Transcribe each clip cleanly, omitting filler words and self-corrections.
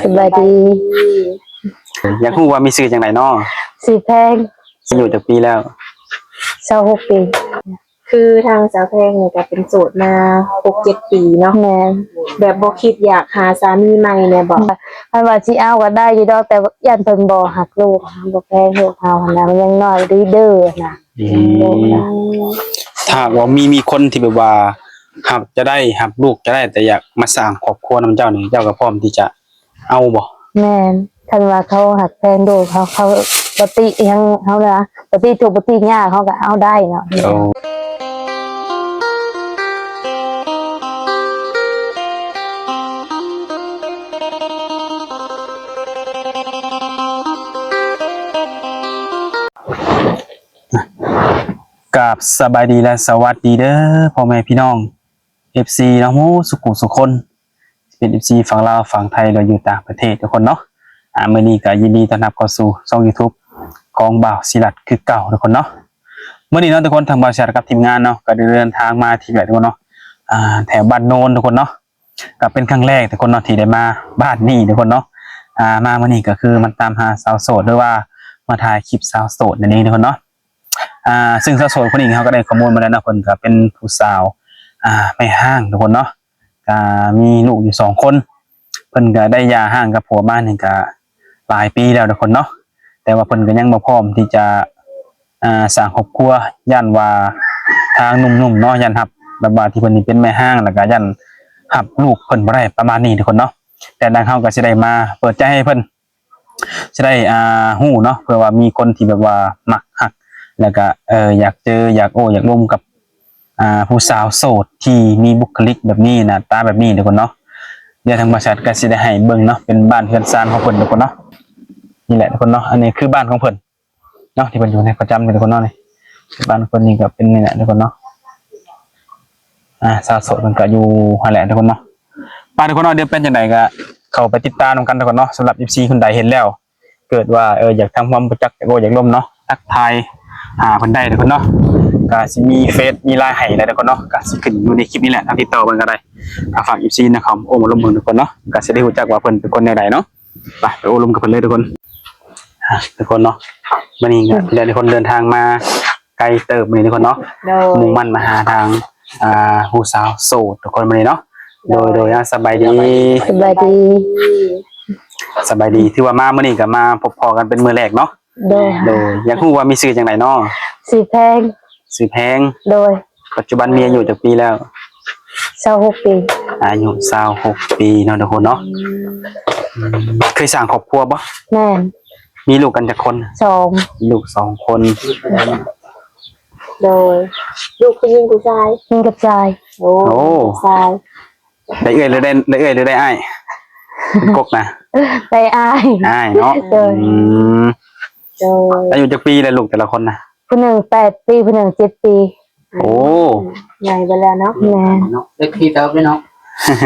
สบายดีอยากรู้ว่ามีชื่อจังไดเนาะสีแพงอยู่จักปีแล้ว26 ปีคือทางสาวแพงเนี่ยก็เป็นโสดมา6-7 ปีเนาะแม่นแบบบ่คิดอยากหาสามีใหม่เนี่ยบ่คันว่าสิเอาก็ได้อยู่ดอกแต่ย่านเพิ่นบ่ฮักลูกบ่แพงลูกเฮาหั่นน่ะมันยังน้อยเด้อนะลูกนะถ้าว่ามีคนที่แบบว่าหับจะได้หับลูกจะได้แต่อยากมาสร้างครอบครัวนำเจ้านี่เจ้าก็พร้อมที่จะเอาบ่แม่นคันว่าเขาฮักแพงลูกเขาปกติยังเฮานะปกติทุกปกติยากเขาก็เอาได้เนาะกับสบายดีและสวัสดีเด้อพ่อแม่พี่น้อง FC น้องหมูสุขุสุคนเป็น FC ฝั่งลาวฝั่งไทยเราอยู่ต่างประเทศทุกคนเนาะมื้อนี้ก็ยินดีต้อนรับเข้าสู่ช่อง YouTube ของบ่าวศิลัดคือเก่าทุกคนเนาะมื้อนี้เนาะทุกคนทางบ่าวศิลัดกับทีมงานเนาะก็เดินทางมาที่แบบทุกคนเนาะแถวบ้านโนนทุกคนเนาะก็เป็นครั้งแรกทุกคนเนาะที่ได้มาบ้านนี้ทุกคนเนาะมามื้อนี้ก็คือมันตามหาสาวโสดหรือว่ามาถ่ายคลิปสาวโสดนั่นเองทุกคนเนาะซึ่งสาวโสดคนนี้เขาก็ได้ข้อมูลมาแล้วนะคนก็เป็นผู้สาวไม่ห้างทุกคนเนาะก็มีลูกอยู่2 คนเพิ่นก็ได้หย่าห้างกับผัวมานี่ก็หลายปีแล้วทุกคนเนาะแต่ว่าเพิ่นก็ยังบ่พร้อมที่จะสร้างครอบครัวย่านว่าทางหนุ่มๆเนาะย่านรับแบบว่าที่เพิ่นนี่เป็นแม่ห้างแล้วก็ย่านรับลูกเพิ่นบ่ได้ประมาณนี้ทุกคนเนาะแต่ทางเฮาก็สิได้มาเปิดใจให้เพิ่นสิได้ฮู้เนาะเพื่อว่ามีคนที่แบบว่ามักฮักแล้วก็อยากเจออยากโอ้อยากร่วมกับผู้สาวโสดที่มีบุคลิกแบบนี้นะตาแบบนี้ทุกคนเนาะเดี๋ยวทางบริษัทก็สิได้ให้เบิ่งเนาะเป็นบ้านเรือนซานของเพิ่นทุกคนเนาะนี่แหละทุกคนเนาะอันนี้คือบ้านของเพิ่นเนาะที่เพิ่นอยู่ในประจำนี่ทุกคนเนาะนี่บ้านเพิ่นนี่ก็เป็นนี่แหละทุกคนเนาะสาวโสดเพิ่นก็อยู่หั่นแหละทุกคนเนาะป้าทุกคนเนาะเดี๋ยวเป็นจังไดก็เข้าไปติดตามกันทุกคนเนาะสำหรับ FC คนใดเห็นแล้วเกิดว่าอยากทำความรู้จักอยากร่วมเนาะทักทายเพิ่นได้ทุกคนเนาะก็สิมีเฟซมีไลน์ให้แล้วทุกคนเนาะก็สิขึ้นอยู่ในคลิปนี้แหละติดต่อเพิ่นก็ได้ฝาก FC นะครับโอ้มาร่วมมือทุกคนเนาะก็สิได้รู้จักว่าเพิ่นเป็นคนแนวใดเนาะไปโอ้ร่วมกับเพิ่นเลยทุกคนทุกคนเนาะมื้อนี้ก็ได้ทุกคนเดินทางมาไกลเติบมื้อนี้ทุกคนเนาะมุ่งมั่นมาหาทางผู้สาวโสดทุกคนมื้อนี้เนาะโดยสบายดีที่ว่ามามื้อนี้ก็มาพบพอกันเป็นมื้อแรกเนาะโดยอยากรู้ว่ามีชื่อจังไดเนาะสีแพงโดยปัจจุบันมีอายุจักปีแล้ว26 ปีอายุ26 ปีเนาะทุกคนเนาะเคยสร้างครอบครัวบ่แม่นมีลูกกันจักคน2ลูก2 คนโดยลูกผู้หญิงผู้ชายยิงกับชายโอ้ชายได้หรือได้อ้ายเป็นกกนะได้อ้ายเนาะโดยอายุจักปีเลยลูกแต่ละคนนะผู้หนึ่ง8 ปีผู้หนึ่ง7 ปีโอ้ใหญ่ไปแล้วเนาะแม่เล็กพี่เติบเลยเนาะ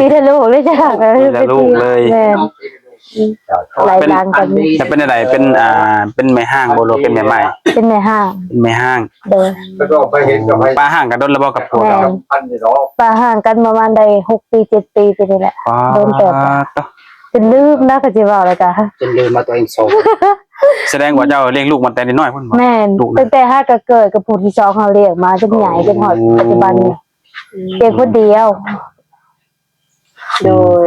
พี่ทะลุเลยจ้ะเป็นลูกเลยหลายหลังกันจะเป็นอะไรเป็นแม่ห้างโบโลเป็นแม่ไม้เป็นแม่ห้างโดยป้าห้างกันโดนระบบกับผัวเราป้าห่างกันประมาณได้6 ปี 7 ปีไปนี่แหละโดนแต่จนลืมนะก็สิว่าแล้วจ้ะจนลืมมาตัวเองโสดแสดงว่าเจ้าเลี้ยงลูกมันแต่น้อยพุ่นบ่แม่นตั้งแต่5ก็เกิดกับผู้ที่2เฮาเลี้ยงมาจนใหญ่จนฮอดปัจจุบันเลี้ยงคนเดียวโดย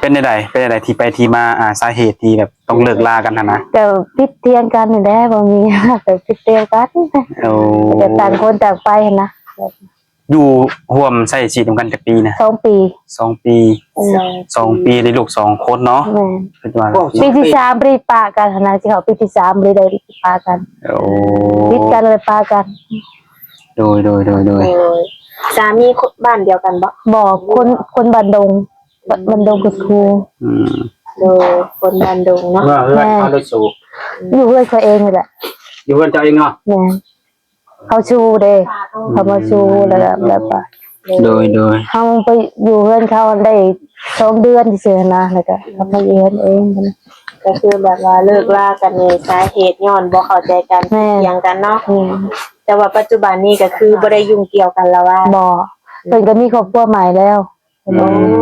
เป็นอะไรที่ไปที่มาสาเหตุที่แบบต้องเลิกลากันนะแต่พิดเทียงกันนี่แหละบ่มีแต่พิดเทียงกันแต่ต่างคนต่างไปนะอยู่ร่วมใช้ชีวิตกันจักปีนะ2 ปีได้ลูก2 คนเนาะเป็นว่าปีที่3บ่ได้ปะกันนะสิเขาปีที่3บ่ได้ปะกันพิดกันเลยปะกันโดยสามีบ้านเดียวกันบ่คนบ้านดงกับครูโดยคนบ้านดงเนาะแม่เขาได้สูบอยู่ด้วยเขาเองนี่แหละอยู่กันเจ้าเองเนาะแม่เขาชูเด้เขามาชูแล้วแบบโดยเขาไปอยู่เพื่อนเขาได้2 เดือนที่เสียนะแล้วก็เขามาเยือนเองก็คือแบบว่าเลิกลากันเนี่ยสาเหตุย้อนบ่เข้าใจกันเถียงกันเนาะแต่ว่าปัจจุบันนี้ก็คือบ่ได้ยุ่งเกี่ยวกันแล้วว่าบ่เพิ่นก็มีครอบครัวใหม่แล้ว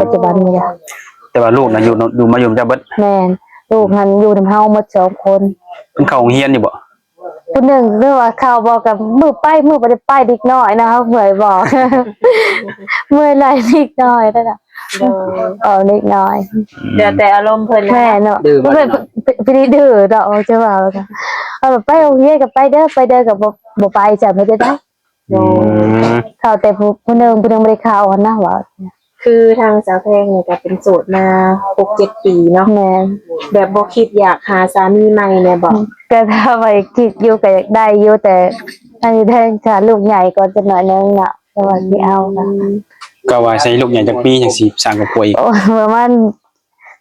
ปัจจุบันนี้ แต่ว่าลูกน่ะอยู่มาอยู่เจ้าเบิด แม่นลูกหันอยู่นำเฮาหมด2คน เพิ่นเข้าโรงเรียนอยู่บ่ ผู้หนึงเรื่องว่าข่าวบอกกับมือบ่ได้ไปเด็กน้อยนะครับเมื่อยบอก เมื่อยไหลเด็กน้อยนั่นน่ะเด็กน้อย เดี๋ยวแต่อารมณ์เพิ่นนะ แม่เนาะบ่เป็นดื้อดอกจะว่าค่ะแบบไปโรงเรียนก็ไปเด้อก็บ่ไปจ้ะไม่ได้ อืม ข่าวแต่ผู้หนึงบ่ได้ข่าวนะว่า คือทางสาวแพงนี่ก็เป็นโสดมา 6-7 ปีเนาะ แม่น แบบบ่คิดอยากหาสามีใหม่แน่บ่ ก็ถ้าไปคิดอยู่ก็อยากได้อยู่แต่อันนี้ได้ถ้าลูกใหญ่ก่อนจะหน่อยนึงน่ะแต่ว่าสิเอาค่ะ ก็ว่าใช้ลูกใหญ่จักปีจังสิสร้างครอบครัวอีก โอ้ประมาณ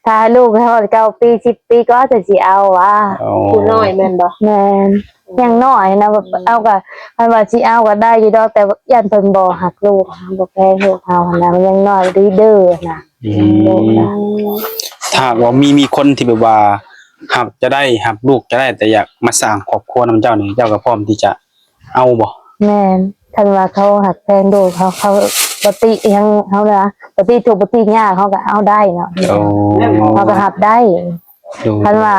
ถ้าลูกเขา9 ปี10 ปีก็จะสิเอาว่ะ โอ้ ผู้น้อยแม่นบ่ แม่นยังน้อยนะแบบเอาก็คันว่าสิเอาก็ได้อยู่ดอกแต่ว่าย่านเพิ่นบ่ฮักลูกบ่แพงลูกเฮาหั่นน่ะมันยังน้อยดื้อๆน่ะ อื ลูก ม น่ะ ถ้าว่ามีคนที่แบบว่าหับจะได้หับลูกจะได้แต่อยากมาสร้างครอบครัวนำเจ้านี่เจ้าก็พร้อมที่จะเอาบ่ แม่นคันว่าเขาฮักแพงลูกเขาปกติยังเฮานะปกติทุกปกติยากเขาก็เอาได้เนาะ โอ้ เขาก็ฮับได้ ดู คันว่า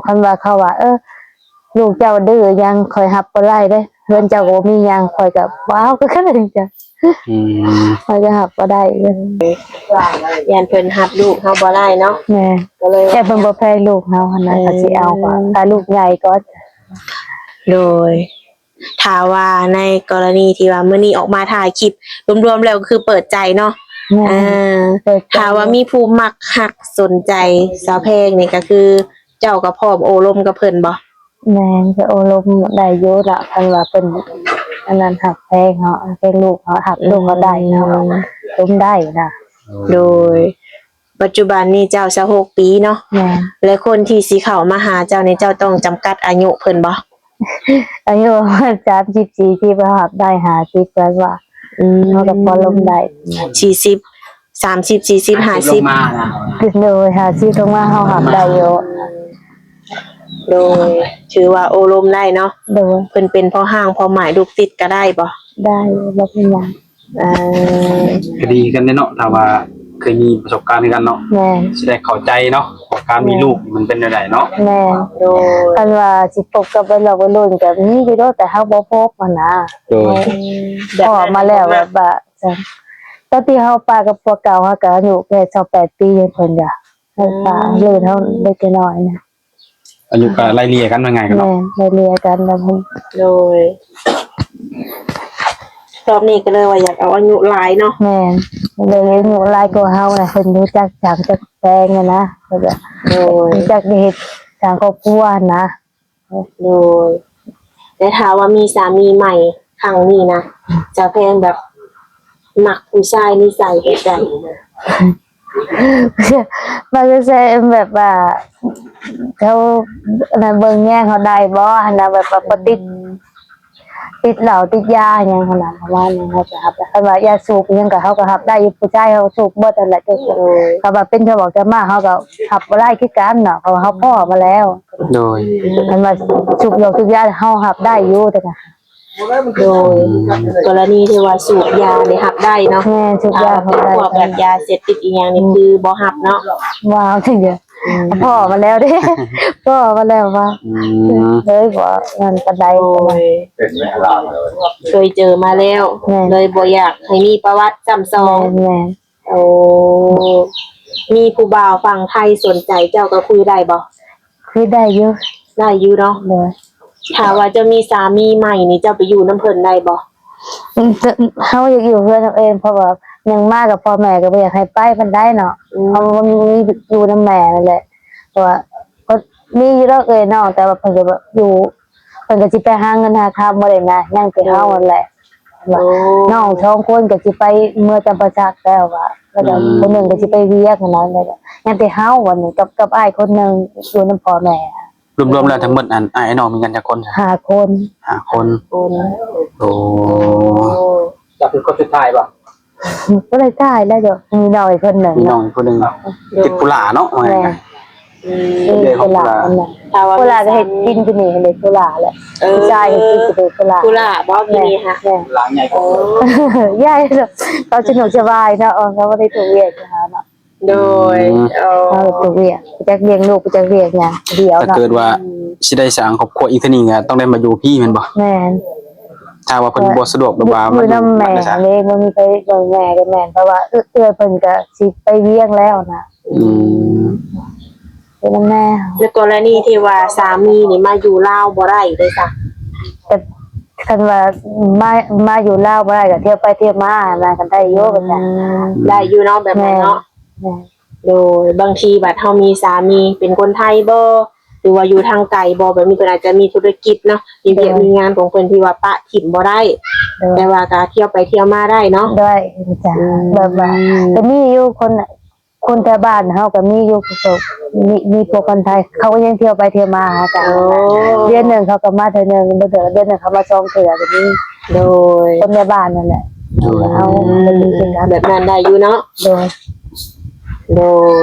คันว่าเขาว่าลูกเจ้าดื้อยังคอยฮับบ่ได้เด้เฮือนเจ้าก็บ่มีหยังคอยก็ว้าวก็คือจัง อืม คอยจะฮับบ่ได้ ย่านเพิ่นรับลูกเฮาบ่ได้เนาะ แม่ ก็เลย แค่เพิ่นบ่แพ้ลูกเฮาหั่นน่ะก็สิเอาว่าถ้าลูกใหญ่ก็ โดยถ้าว่าในกรณีที่ว่ามื้อนี้ออกมาถ่ายคลิปรวมๆแล้วก็คือเปิดใจเนาะ แม่ อ่า เปิดใจ ถ้าว่ามีผู้มักฮักสนใจสาวแพงนี่ก็คือเจ้าก็พร้อมโอลมกับเพิ่นบ่ แม่ก็โอลมได้อยู่ล่ะคันว่าเพิ่นอันนั้นฮักแพงเฮาแพงลูกเฮาฮักลูกเขาได้เนาะลมได้นะ โดย ปัจจุบันนี้เจ้า26ปีเนาะ แม่ และคนที่สิเข้ามาหาเจ้านี่เจ้าต้องจำกัดอายุเพิ่นบ่ อายุ34ที่บ่ฮักได้50แล้วว่าเฮาก็พอลมได้ 40 30 40 ลง 50 มานะ โดย50ลงมาเฮาฮักได้อยู่ โดยถือว่าโอลมได้เนาะ โดย เพิ่นเป็นพ่อห้างพ่อหมายลูกติดก็ได้บ่ ได้บ่เป็นหยัง เอ่อ ก็ดีกันเนาะถ้าว่าเคยมีประสบการณ์กันเนาะ แม่ สิได้เข้าใจเนาะว่าการมีลูกมันเป็นจังไดเนาะ แม่ โดย คันว่าสิพบกับเราวัยรุ่นก็มีอยู่เนาะแต่เฮาบ่พบมันนะ โดย พอมาแล้วแบบว่าจังตอนที่เฮาปากับพวกเก่าเฮาก็อายุแค่28ปีเพิ่นจ้ะเฮาปาเลื่นเฮาเล็กน้อยนะ อายุก็ไล่เลี่ยกันว่าไงกัน แม่ เนาะ ได้เรียนกันแล้วมัน โดยรอบนี้ก็เลยว่าอยากเอาอายุหลายเนาะ แม่เลยอายุหลายกว่าเฮาน่ะเพิ่นรู้จักจากจักแปลงนะเพิ่นก็ โดย รู้จักเฮ็ดทางครอบครัวนะ โดยแต่ถ้าว่ามีสามีใหม่ครั้งนี้นะจะแพงแบบหมักผู้ชายนิสัยแบบใด มันจะใช้แบบว่าเขาอันนั้นเบิ่งแย่งเขาได้บ่อันนั้นแบบว่าบ่ติดเหล้าติดยาหยังขนาดประมาณนั้นเขาจะรับแต่คันว่ายาสูบอิหยังก็เขาก็รับได้อยู่ผู้ชายเขาสูบบ่แต่นแหละจังซี่เขาว่าเป็นเขาบอกจะมาเขาก็รับบ่ได้คือกันเนาะเพราะว่าเขาพ่อมาแล้ว โดย คันว่าสูบเหล้าติดยาเขารับได้อยู่แต่ก็ โดยกรณีที่ว่าสูบยาได้หับได้เนาะ แม่สูบ ถ้าย า ว่า เขา เป็น ได้ พวกแบบยาเสพติดอีหยังนี่คือบ่หับเนาะ ว้าวจังเด้อพ่อมาแล้วเด้ พ่อมาแล้วว่า อืม เลยบ่นั่นปานใด โดยเคยเจอมาแล้ว เลยบ่อยากให้มีประวัติซ้ำซ้อน แม่ โอ้มีผู้บ่าวฝั่งไทยสนใจเจ้าก็คุยได้บ่ คือได้อยู่ ได้อยู่เนาะ เลย ถ้าว่าจะมีสามีใหม่นี่เจ้าไปอยู่น้ำเพิ่นได้บ่ เขาอยากอยู่เพื่อนเอาเองเพราะว่ายังมากกับพ่อแม่ก็ไม่อยากให้ไปมันได้เนาะเขามีอยู่น้ำแม่นั่นแหละเพราะว่าก็มีอยู่แล้วเนาะแต่ว่าเพิ่นก็แบบอยู่เพิ่นก็สิไปหาเงินหาคำบ่ได้นะยังไปเฮานั่นแหละว่าน้องสองคนก็สิไปเมื่อจำปาสักแล้วว่าแล้วก็คนหนึงก็สิไปเวียกนั่นแหละยังแต่เฮาวันนี้กับอ้ายคนหนึงอยู่นำพ่อแม่ รวมๆแล้วทั้งหมดอันอ้ายน้องมีกันจักคนจ้ะ 5 คน 5คน คน โอ้ จะเป็นคนสุดท้ายป่ะ ก็เลยได้แล้วเดี๋ยวมีน้อยคนหนึง มีน้อง เนาะ อีกคนหนึงติดปุหลาเนาะว่าไง แม่ กัน อืม มีกุหลาบอันนั้น ถ้าว่า กุหลาบก็เห็ดกินกันนี่เลยกุหลาบแหละใช่เห็ดกินกันกุหลาบ กุหลาบบ่กินนี่ฮะ แม่ หลังใหญ่กว่า ย่ายเขาสนุกสบายเนาะเขาไม่ได้ถูกเวียนนะคะเนาะ โ โดยเอา เฮาตัวเวียกไปจักเลี้ยงลูกไปจักเวียกหยังเดียว ถ้า เนาะ เกิดว่าสิได้สร้างครอบครัวอีกเทีนึงอ่ะต้องได้มาอยู่พี่แม่นบ่ แม่น ถ้าว่าเพิ่นบ่สะดวกแบบว่า อยู่ มาอยู่ นำแม่ บ้านได้ซะ เลยบ่มีไปเบิ่งแม่กับแม่เพราะว่าเอื้อเพิ่นก็สิไปเวียงแล้วนะ อืม เป็นนำแม่ แล้วกรณีที่ว่าสามีนี่มาอยู่ลาวบ่ได้เลยจ้ะ แต่คันว่ามาอยู่ลาวบ่ได้ก็เที่ยวไปเที่ยวมานะกันได้อยู่กันจ้ะ ได้อยู่เนาะแบบนั้นเนาะ แม่ โดยบางทีบัดเฮามีสามีเป็นคนไทยบ่หรือว่าอยู่ทางไกลบ่แบบนี้เพิ่นอาจจะมีธุรกิจเนาะมีเวียกมีงานของเพิ่นที่ว่าปะถิ่นบ่ได้ แต่ว่าก็เที่ยวไปเที่ยวมาได้เนาะ ด้วยจ้ะแบบว่าก็มีอยู่คนแถวบ้านเฮาก็มีอยู่พวกมีพวกคนไทยเขาก็ยังเที่ยวไปเที่ยวมาหากัน โอ้ เดือนหนึงเขาก็มาเทื่อหนึงบ่เดือนหนึงเขามา2เทื่อก็มี โดย คนในบ้านนั่นแหละเอาไปอยู่ด้วยกัน แบบนั้นได้อยู่เนาะ โดย โด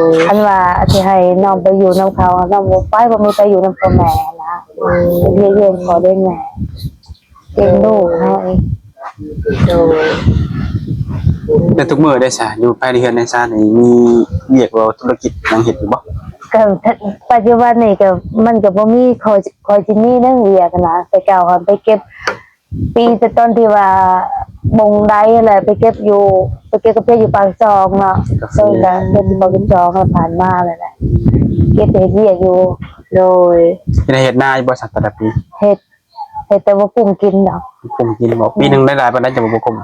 ย อันว่าสิให้น้องไปอยู่นำเขาน้องบ่ไปบ่มีไปอยู่นำพ่อแม่นะเรียนขอเลี้ยงแม่เลี้ยงลูกเฮาเอง โดย แต่ทุกมื้อได้ซะอยู่ภายในเฮือนในซ่านนี่มีเวียกว่าธุรกิจหยังเฮ็ดอยู่บ่ ก็ปัจจุบันนี่ก็มันก็บ่มีคอยสิมีเรื่องเวียกนะแต่เก่าเขาไปเก็บปีแต่ต้นที่ว่าบงไดอะไรไปเก็บอยู่ไปเก็บกาแฟอยู่ปากซองเนาะซึ่งก็เก็บที่ปากซองก็ผ่านมาเลยแหละเก็บเฮ็ดเวียกอยู่ โดย เป็นเฮ็ดนาอยู่บ่สักแต่ละปี เฮ็ดแต่ว่ากุ้งกินดอก ผมกินบ่ปีหนึงได้หลายปานใดจะบ่คุ้ม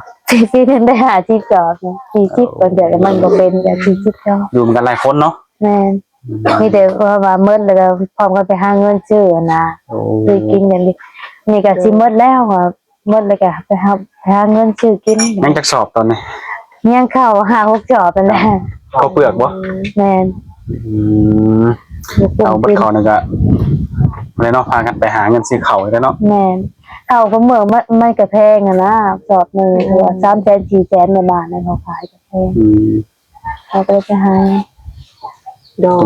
ปีนึงได้50จอกนะ40คนเดียวมันบ่เป็นแต่40จอก อยู่มันกันหลายคนเนาะ แม่นมีแต่ว่าเมิดแล้วก็พร้อมกันไปหาเงินซื้อนะ โอ้ ซื้อกินอย่างนี้นี่ก็สิหมดแล้วอ่ะหมดแล้วก็ไปหาเงินซื้อกิน ยังจักสอบตอนนี้ ยังเข้า5-6จอบนั่นแหละ ข้าวเปลือกบ่ แม่น อืมเอาบัดเขานี่ก็บ่ได้เนาะพากันไปหาเงินซื้อข้าวแล้วเนาะ แม่นเข้าก็เมืองมันก็แพงอ่ะนะจอบหนึงว่า300,000 400,000ในบ้านนั่นเขาขายก็แพง อืม เขาก็เลยไปหา โดย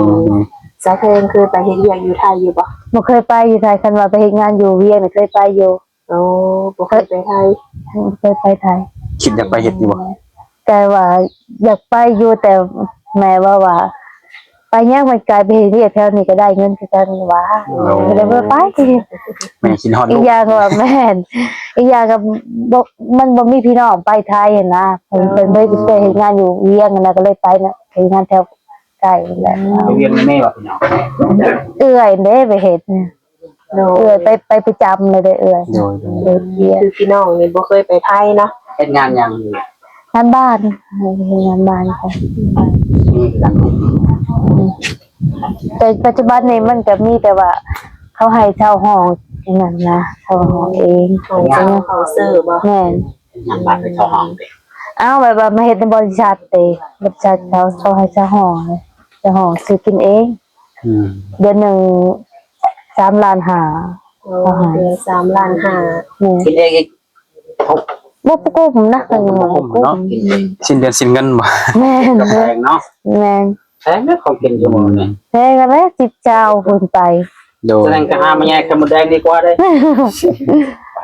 สาวเพลงคือไปเฮ็ดเวียกอยู่ไทยอยู่บ่ บ่เคยไปอยู่ไทยคันว่าไปเฮ็ดงานอยู่เวียงน่ะเคยไปอยู่ โอ้บ่เคยไปไทย เคยไปไทย คิดอยากไปเฮ็ดอยู่บ่ แต่ว่าอยากไปอยู่แต่แม่ว่าไปย่างมันกลายไปเฮ็ดเวียกแถวนี้ก็ได้เงินคือกันว่าก็เลยบ่ไป แม่คิดฮอด อี ลู ก ก อย่างก็ว่าแม่นอีกอย่างก็บ่มันบ่มีพี่น้องไปไทยอะนะเพิ่นไปเฮ็ดงานอยู่เวียงนะก็เลยไปนะเฮ็ดงานแถวใกล้นั่นแหละ ไปเรียนแม่ว่าพี่น้อง เอื้อยเด้ไปเฮ็ดเนี่ย โด เอื้อย ยไปประจำเลยเด้อเอื้อย โดย เฮ็ดเวียง คือพี่น้องนี่บ่เคยไปไทยเนาะ เฮ็ดงานยังอยู่ งานบ้านเฮ็ดงานบ้านค่ะ นี่หลัง แต่ปัจจุบันนี้มันก็มีแต่ว่าเขาให้เช่าห้องอย่างนั้นนะเช่าห้องเอง ของเจ้าของเซอร์บ่ แม่น งานบ้านไปเข้าห้องเด็ก เอาแบบว่ามาเฮ็ดในบริษัทเด้บริษัทเขาให้เช่าห้องเลยเช่าห้องซื้อกินเอง อืม เดือนหนึ่ง3 ล้านห้า โอ้เดือน3.5 ล้าน นี่ คิดเองอีกเขา บ่ปกู้ผมนะก็ยังบ่ปกู้ เนาะสิ้นเดือนสิ้นเงินบ่ แม่น ก็แพงเนาะ แม่น แพงเด้อของกินอยู่หมดนี่ แม่ก็เลยจิบเจ้าเพิ่นไป โดย แสดงก็หามาแย่ไข่มดแดงดีกว่าเด้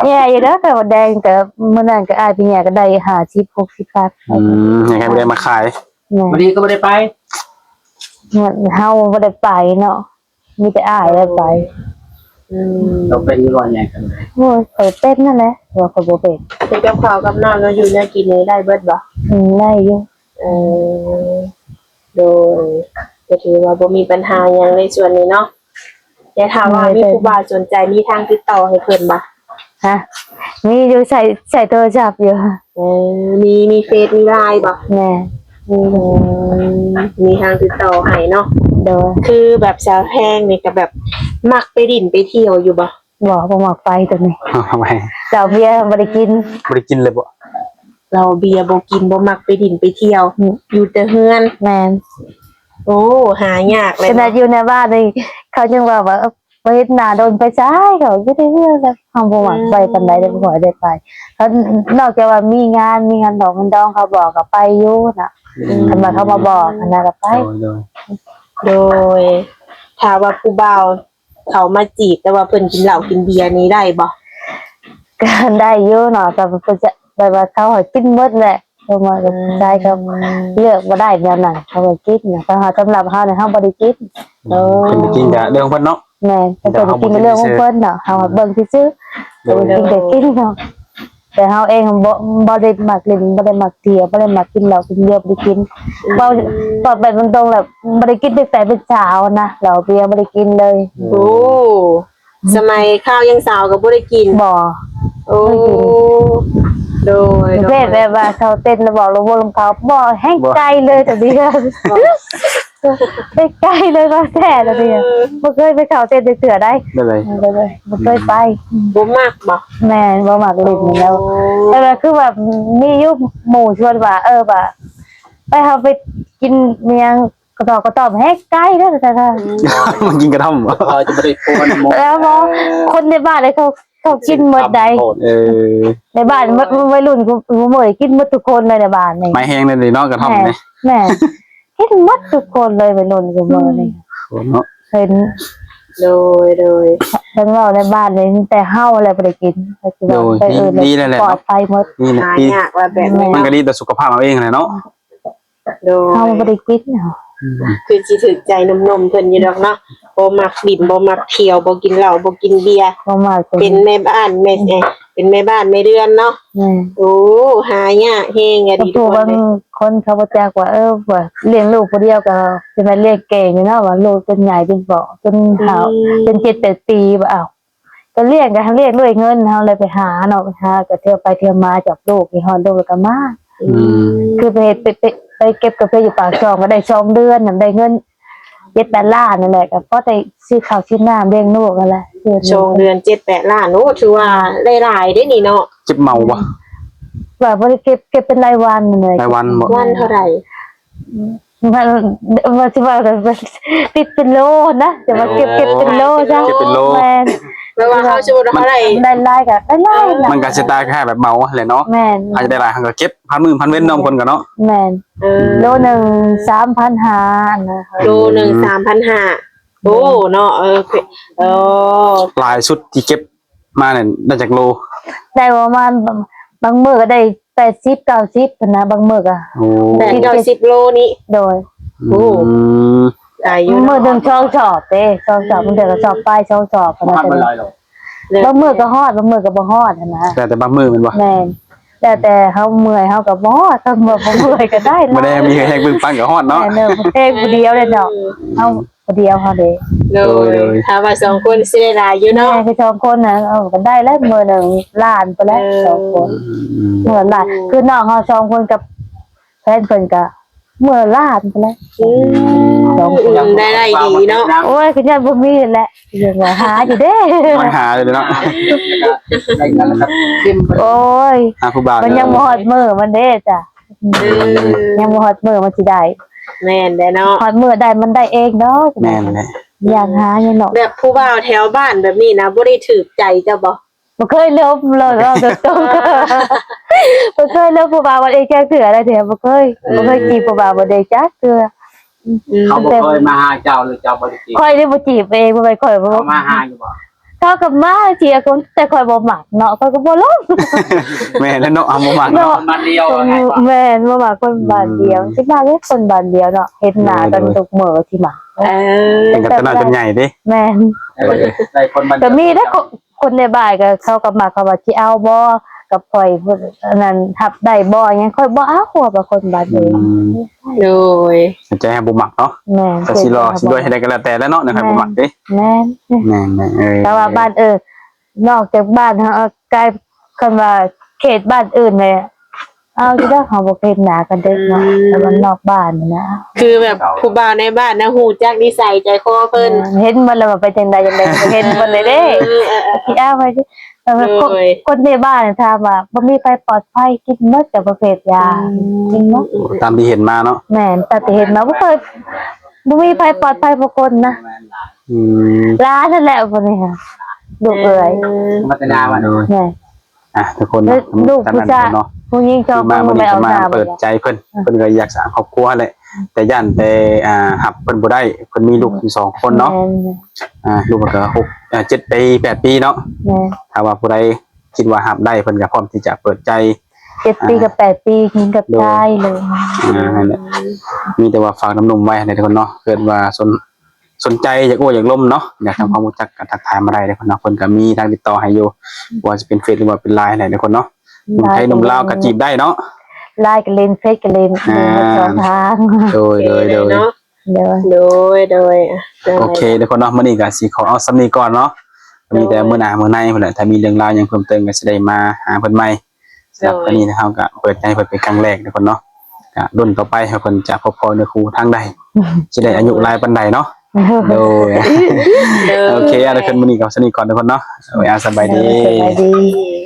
แย่อยู่แล้วแต่ว่าแดงแต่มื้อนั้นก็อายไปแย่ก็ได้50 60บาท อืมยังไงบ่ได้มาขาย แม่ วันนี้ก็ไม่ได้ไป เฮาบ่ได้ไปเนาะมีแต่อายได้ไป เราเป็นยี่ห้อแย่กันเลย โอ้ยเปิดเป็นนั่นแหละว่าก็บ่เป็น เฮ็ดกับข้าวกับน้ำแล้วอยู่แนวกินนี่ได้เบิดบ่ ได้อยู่ เออโดยก็ถือว่าบ่มีปัญหาหยังในส่วนนี้เนาะแต่ถามว่ามีผู้บ่าวสนใจมีทางติดต่อให้เพิ่นบ่ ฮะมีอยู่ใส่โทรศัพท์อยู่ มีเฟซมีไลน์บ่ แม่มีอยู่ มีทางติดต่อให้เนาะ โดย คือแบบสาวแพงนี่ก็แบบมักไปดิ่นไปเที่ยวอยู่บ่ บอกบ่มักไปตัวนี้ ทำไม เจ้าเบียร์บ่ได้กิน บ่ได้กินเลยบ่ เราเบียร์บ่กินบ่มักไปดิ่นไปเที่ยว อยู่แต่เฮือน แม่น โอ้หายากเลย ขนาดอยู่ในบ้านนี่เขายังว่าไปเฮ็ดหน้าโดนไปซ้ายเขาอยู่ได้เรื่องแล้วเฮาบ่มักไปปานใดได้บ่ค่อยได้ไปเขานอกจากว่ามีงานดอกเงินดองเขาบอกก็ไปอยู่น่ะคันว่าเขามาบอกอันนั้นก็ไป โดย โดยถ้าว่าผู้บ่าวเขามาจีบแต่ว่าเพิ่นกินเหล้ากินเบียร์นี้ได้บ่ ก็ได้อยู่เนาะแต่เพิ่นจะแบบว่าเขาให้กินหมดแหละ บ่มากับชายก็เลือกบ่ได้แบบนั้นเขาก็กินนะแต่สำหรับเฮาเนี่ยเฮาบ่ได้กิน โอ้ เพิ่นไปกินแต่เรื่องเพิ่นเนาะ แม่นเพิ่นกินเรื่องของเพิ่นเนาะเฮาเบิ่งซื่อๆเพิ่นกินก็กินเนาะแต่เฮาเองบ่ได้มักเล่นบ่ได้มักเที่ยวบ่ได้มักกินเหล้ากินเบียร์บ่ได้กินบ่ตอบแบบตรงๆแบบบ่ได้กินตั้งแต่เป็นสาวนะเหล้าเบียร์บ่ได้กินเลย โอ้สมัยข้าวยังสาวก็บ่ได้กิน บ่ โอ้โดย เต้นแบบว่าเขาเต้นแล้วบอกเราวงเขาบ่ให้ไกลเลยแต่เดียวไปไกลเลยก็แท้แต่เดียวบ่เคยไปเขาเต้นเสือได้ ได้เลย เลยบ่เคยไป บ่มักบ่ แม่บ่มักเล่นแล้วแต่ว่าคือแบบมีอยู่หมู่ชวนว่าว่าไปเฮาไปกินเมียงกระตอบให้ไกลเด้อแต่ มันกินกระท่อมเหรอ พอจะบ่ได้โคนหมด แล้วบ่คนในบ้านเลยเขากินหมดใด ในบ้านวัยรุ่นกูบ่ได้กินหมดทุกคนเลยในบ้านนี่ ไม้แห้งนั่นเลยเนาะกระท่อมนี่ แม่กินหมดทุกคนเลยวัยรุ่นกูบ่นี่ เนาะ เห็น โดย เพิ่นเว้าในบ้านนี่แต่เฮาแหละบ่ได้กินปัจจุบันไปดีแล้วแหละ ปลอดภัยหมด นี่แหละ หา ดี ยากว่าแบบนี้ มัน เนาะ ก็ดีต่อสุขภาพเราเองแหละเนาะ โด เฮาย บ่ได้กินเนาะ คือสิถึกใจหนุ่มๆเพิ่นอยู่ดอกเนาะบ่มักบิ่นบ่มักเที่ยวบ่กินเหล้าบ่กินเบียร์ บ่มาก เป็นแม่บ้านเป็นแม่บ้านแม่เรือนเนาะ แม่ โอ้หายากแฮงอะ ก็ ดี ผู้ ทุกค บาน ง เลย คนเขาบ่จักว่าว่าเลี้ยงลูกผู้เดียวก็สิมาเลี้ยงเก่งอยู่เนาะว่าลูกจนใหญ่จนโตจนเฒ่าจน7-8ปีบ่เอาก็เลี้ยงด้วยเงินเฮาเลยไปหาเนาะไปหาก็เที่ยวไปเที่ยวมาจับลูกที่ฮอดลูกแล้วก็มา คือไปเฮ็ดไปเก็บกาแฟอยู่ปากซองก็ได้2เดือนน่ะได้เงิน7-8 ล้านนั่นแหละก็พอได้ซื้อข้าวซื้อน้ำเลี้ยงลูกนั่นแหละ ชงเดือน7-8 ล้านโอ้ถือว่าหลายๆได้นี่เนาะ จิบเมาบ่ ว่าบ่ได้เก็บเป็นรายวันนั่นแหละ รายวันบ่ วันเท่าไหร่ มันสิว่าติดเป็นโลนะแต่ว่าเก็บเป็นโลจ้ะแม่น แปลว่าเขาสมมุติว่าเท่าไหร่ ได้ไล่ก็ได้ไล่นะ มันก็สิตายแค่แบบเมาแหละเนาะ แม่น อาจจะได้หลายครั้งก็เก็บพันมื้อพันเว้นเนาะคนก็เนาะ แม่น โลนึง 3,500นะคะ โลหนึ่ง 3,500โอ้เนาะเออ หลายชุดที่เก็บมาเนี่ยได้จากโล ได้ประมาณบางมื้อก็ได้80 90นะบางมื้อก็ โอ้ 8-10 โลนี้ โดย โอ้ ได้อยู่ มื้อนึง2ชอบเด้2ชอบมันเดือนก็ชอบไป2ชอบ บ่ทันบ่ลอยหรอก บางมื้อก็ฮอดบางมื้อก็บ่ฮอดนะ แต่บางมื้อมันบ่ แม่นแต่เฮาเมื่อยเฮาก็บ่ฮอดถ้าเมื่อยก็ได้ บ่ได้มีแห้งบึ้งปังก็ฮอดเนาะ แม่เนอะเองผู้เดียวเลยเนาะเอาผู้เดียวเขาเด้ เลยถ้าว่า2คนสิได้หลายอยู่ แม่ เนาะ คือ2คนน่ะเอาก็ได้แล้วมื้อนึงล้านไปแล้ว2คนมื้อล้านคือน้องเฮา2คนกับแฟนเพิ่นก็มื้อล้านไปแล้ว ได้ดีเนาะ โอ้ยคือยังบ่มีนั่นแหละยังว่าหาอยู่เด้ มันหาเลยเนาะ ได้กันแล้วครับทิม โอ้ย หาผู้บ่าว มันยังบ่ฮอดมื้อมันเด้จ้ะยังบ่ฮอดมื้อมันสิได้ แม่นได้เนาะ ฮอดมื้อได้มันได้เองเนาะ แม่นแหละ อยากหาอยู่เนาะ แบบผู้บ่าวแถวบ้านแบบนี้นะบ่ได้ถูกใจเจ้าบ่ บ่เคยเลิฟเลยว่าตรงๆบ่เคยเลิฟผู้บ่าวบ่ได้จักเทื่ออะไรเด้บ่เคยจีบผู้บ่าวบ่ได้จักเทื่อ เขาบ่เคยมาหาเจ้าหรือเจ้าบ่ได้จีบ ค่อยได้บ่จีบเองบ่ไปค่อยบ่ เขามาหาอยู่บ่ เขากับมาเจียคนแต่ค่อยบ่มักเนาะค่อยก็บ่ลง แม่แล้วเนาะเอาบ่มัก เนาะ มาเดียวไงบ่ แม่นบ่มักคนบ้านเดียวสิมาเฮ็ดคนบ้านเดียวเนาะเฮ็ดหน้ากันทุกมื้อที่มา เป็นกับตนาจนใหญ่เด้ แม่น ได้คนมา ก็มีได้คนในบ้านก็เขาก็มักเขาว่าสิเอาบ่กับข่อยพุ่นอันนั้นทับได้บ่หยังค่อยบ่เอาหัวกับคนบ้านเดียว โดย ใจให้บ่มักเนาะ แม่น ก็สิรอสิด้วยให้ได้ก็แล้วแต่แล้วเนาะนะครับบ่มักเด้ แม่น แม่นแต่ว่าบ้านนอกจากบ้านเฮากลายคำว่าเขตบ้านอื่นเลยเอาที่ได้เขาบ่เขตหนากันเด้เนาะแต่มันนอกบ้านนี่นะ คือแบบผู้บ่าวในบ้านนะฮู้จักนิสัยใจคอเพิ่น เห็นมันแล้วว่าไปจังใดจังไดก็เห็นมันเลยเด้ที่อ้าไปคนในบ้านถามว่าบ่มีไฟปลอดภัยกินหมดแต่ประเภทยากินหมด ตามที่เห็นมาเนาะ แม่นแต่ที่เห็นมาบ่เคยบ่มีไฟปลอดภัยบ่คนนะ อืม ร้านนั่นแหละบ่นี่ค่ะลูกเอ้ย มัตนาว่าโดย แม่ ทุกคน ลูกผู้ชาย เนาะ ผู้หญิงชอบ มา บ่ วัน ไป นี้ เอา ก็มา หน้า เปิดใจเพิ่นก็อยากสร้างครอบครัวแหละแต่ย่านแต่หับเพิ่นบ่ได้เพิ่นมีลูกอยู่2คนเนาะลูกก็6 7 ปี 8 ปีเนาะ แม่ ถ้าว่าผู้ใดคิดว่าหับได้เพิ่นก็พร้อมที่จะเปิดใจ 7 ปีกับ8 ปียิงกับชายเลย นั่นแหละมีแต่ว่าฝากน้ำนมไว้ในทุกคนเนาะเกิดว่าสนใจอยากโอ้อยากล้มเนาะอยากทำความรู้จักกันทักทายมาได้ทุกคนเนาะคนก็มีทางติดต่อให้อยู่ว่าจะเป็นเฟซหรือว่าเป็นไลน์อะไรทุกคนเนาะหนุ่มไทยหนุ่มลาวก็จีบได้เนาะ ไล่กันเล่นเฟซกันเล่นสองทาง โดย เนาะ เดี๋ยว โดย โอเคทุกคนเนาะมื้อนี้ก็สิขอเอาสำนี้ก่อนเนาะมีแต่มื้อหน้ามื้อในพุ่นแหละถ้ามีเรื่องราวหยังเพิ่มเติมก็สิได้มาหาเพิ่นใหม่สำหรับวันนี้นะครับก็เปิดใจเพิ่นเป็นครั้งแรกทุกคนเนาะก็รุ่นต่อไปให้เพิ่นจะพบพอในครูทางใดสิได้อายุหลายปานใดเนาะโดยโอเคทุกคนมื้อนี้ก็สำนี้ก่อนทุกคนเนาะเอาไว้สบายดี สบายดี